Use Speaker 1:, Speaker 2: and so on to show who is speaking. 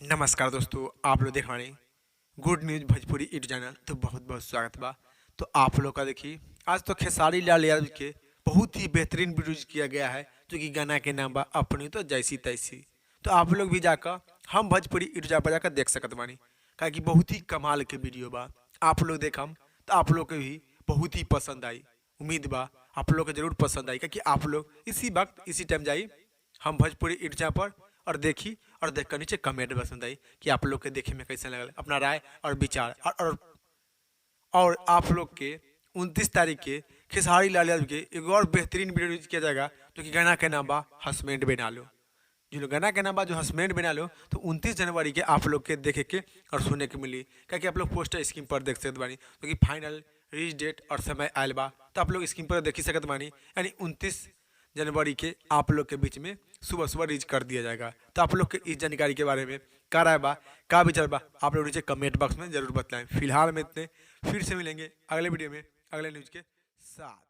Speaker 1: नमस्कार दोस्तों, आप लोग देख रहे हैं good news Bhojpuri YouTube channel. तो बहुत बहुत स्वागत बा। तो आप लोग का देखिए, आज तो खेसारी लाल यादव के बहुत ही बेहतरीन वीडियो किया गया है, जो कि गाना के नाम बा अपनी तो जैसी तैसी। तो आप लोग भी जाकर हम भोजपुरी यूट्यूब चैनल पर जाकर देख सकत बानी, क्या कि बहुत ही कमाल के वीडियो बा। आप लोग देखम तो आप लोग के भी बहुत ही पसंद आई। उम्मीद बा आप लोग को जरूर पसंद आई, क्योंकि आप लोग इसी वक्त इसी टाइम जाइए हम भोजपुरी यूट्यूब चैनल पर और देखी, और देख कर नीचे कमेंट पसंद आई कि आप लोग के देखे में कैसा लगा, अपना राय और विचार। और आप लोग के 29 तारीख के खेसारी लाल यादव के एक और बेहतरीन वीडियो रिलीज किया जाएगा, जो कि गाना के नाम बा हस्बैंड बना लो। जो गाना के नाम बा जो हस्बैंड बना लो, तो 29 जनवरी के आप लोग के देखे के और सुने के मिली, क्या कि आप लोग पोस्टर स्क्रीन पर देख सकते बानी, क्योंकि फाइनल रिलीज डेट और समय आयल बा। तो आप लोग स्क्रीन पर देख ही सकत बानी, यानी 29 जनवरी के आप लोग के बीच में सुबह सुबह रिलीज कर दिया जाएगा। तो आप लोग के इस जानकारी के बारे में क्या राय बा, क्या विचार बा, आप लोग नीचे कमेंट बॉक्स में जरूर बताएं। फिलहाल में इतने, फिर से मिलेंगे अगले वीडियो में अगले न्यूज के साथ।